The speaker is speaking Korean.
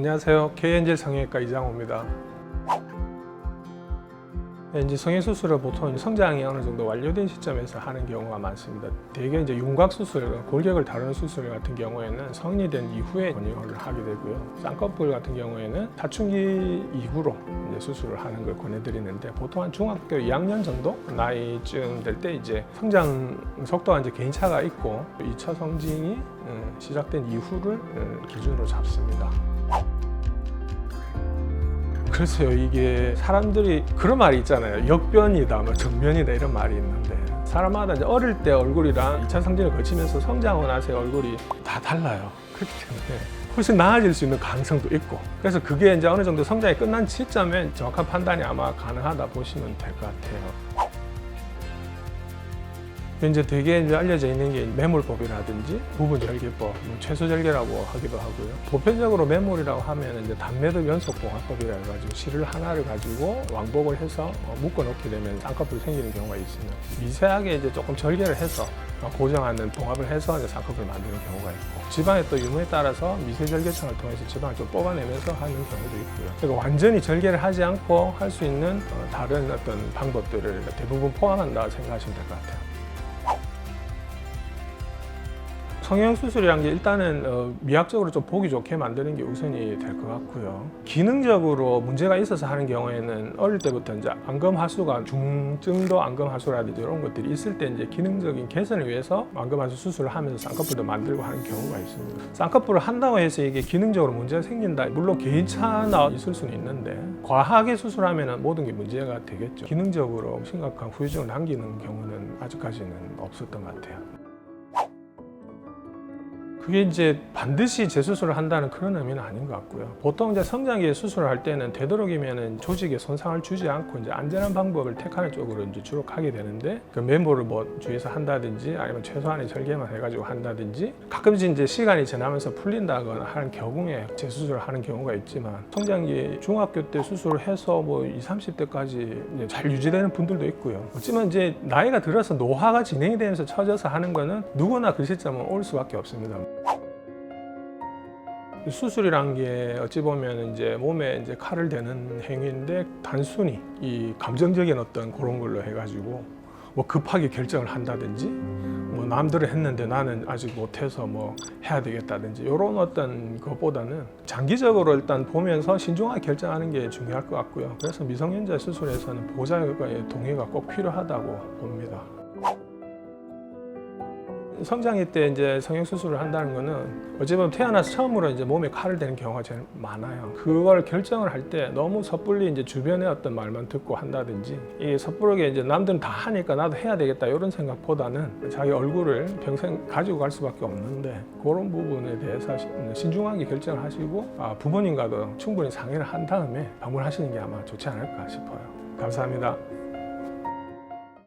안녕하세요. K엔젤 성형외과 이장호입니다. 이제 성형수술을 보통 성장이 어느 정도 완료된 시점에서 하는 경우가 많습니다. 대개 이제 윤곽 수술, 골격을 다루는 수술 같은 경우에는 성인이 된 이후에 권유를 하게 되고요. 쌍꺼풀 같은 경우에는 사춘기 이후로 이제 수술을 하는 걸 권해드리는데 보통 한 중학교 2학년 정도 나이쯤 될 때 이제 성장 속도가 이제 개인차가 있고 2차 성징이 시작된 이후를 기준으로 잡습니다. 글쎄요, 이게 사람들이 그런 말이 있잖아요. 역변이다, 뭐 정변이다 이런 말이 있는데 사람마다 이제 어릴 때 얼굴이랑 2차 성징을 거치면서 성장하고 나서의 얼굴이 다 달라요. 그렇기 때문에 훨씬 나아질 수 있는 가능성도 있고 그래서 그게 이제 어느 정도 성장이 끝난 시점에 정확한 판단이 아마 가능하다 보시면 될 것 같아요. 이제 되게 이제 알려져 있는 게 매몰법이라든지 부분절개법, 최소절개라고 하기도 하고요. 보편적으로 매몰이라고 하면 이제 단매듭 연속봉합법이라 해가지고 실을 하나를 가지고 왕복을 해서 묶어놓게 되면 쌍꺼풀이 생기는 경우가 있습니다. 미세하게 이제 조금 절개를 해서 고정하는 봉합을 해서 이제 쌍꺼풀을 만드는 경우가 있고 지방의 또 유무에 따라서 미세절개청을 통해서 지방을 좀 뽑아내면서 하는 경우도 있고요. 그러니까 완전히 절개를 하지 않고 할 수 있는 다른 어떤 방법들을 대부분 포함한다 생각하시면 될 것 같아요. 성형수술이란 게 일단은 미학적으로 좀 보기 좋게 만드는 게 우선이 될 것 같고요. 기능적으로 문제가 있어서 하는 경우에는 어릴 때부터 이제 안검하수가 중증도 안검하수라든지 이런 것들이 있을 때 이제 기능적인 개선을 위해서 안검하수 수술을 하면서 쌍꺼풀도 만들고 하는 경우가 있습니다. 쌍꺼풀을 한다고 해서 이게 기능적으로 문제가 생긴다. 물론 개인차나 있을 수는 있는데 과하게 수술하면 모든 게 문제가 되겠죠. 기능적으로 심각한 후유증을 남기는 경우는 아직까지는 없었던 것 같아요. 그게 이제 반드시 재수술을 한다는 그런 의미는 아닌 것 같고요. 보통 이제 성장기에 수술을 할 때는 되도록이면 조직에 손상을 주지 않고 이제 안전한 방법을 택하는 쪽으로 이제 주로 가게 되는데 그 매몰을 뭐 주위에서 한다든지 아니면 최소한의 절개만 해가지고 한다든지 가끔씩 이제 시간이 지나면서 풀린다거나 하는 경우에 재수술을 하는 경우가 있지만 성장기 중학교 때 수술을 해서 뭐 20, 30대까지 잘 유지되는 분들도 있고요. 어찌면 이제 나이가 들어서 노화가 진행이 되면서 처져서 하는 거는 누구나 그 시점은 올 수밖에 없습니다. 수술이란 게 어찌 보면 이제 몸에 이제 칼을 대는 행위인데 단순히 이 감정적인 어떤 그런 걸로 해가지고 뭐 급하게 결정을 한다든지 뭐 남들은 했는데 나는 아직 못해서 뭐 해야 되겠다든지 이런 어떤 것보다는 장기적으로 일단 보면서 신중하게 결정하는 게 중요할 것 같고요. 그래서 미성년자 수술에서는 보호자의 동의가 꼭 필요하다고 봅니다. 성장기 때 이제 성형수술을 한다는 거는 어찌 보면 태어나서 처음으로 이제 몸에 칼을 대는 경우가 제일 많아요. 그걸 결정을 할 때 너무 섣불리 이제 주변의 어떤 말만 듣고 한다든지 이 섣부르게 이제 남들은 다 하니까 나도 해야 되겠다 이런 생각보다는 자기 얼굴을 평생 가지고 갈 수밖에 없는데 그런 부분에 대해서 신중하게 결정을 하시고 부모님과도 충분히 상의를 한 다음에 방문하시는 게 아마 좋지 않을까 싶어요. 감사합니다.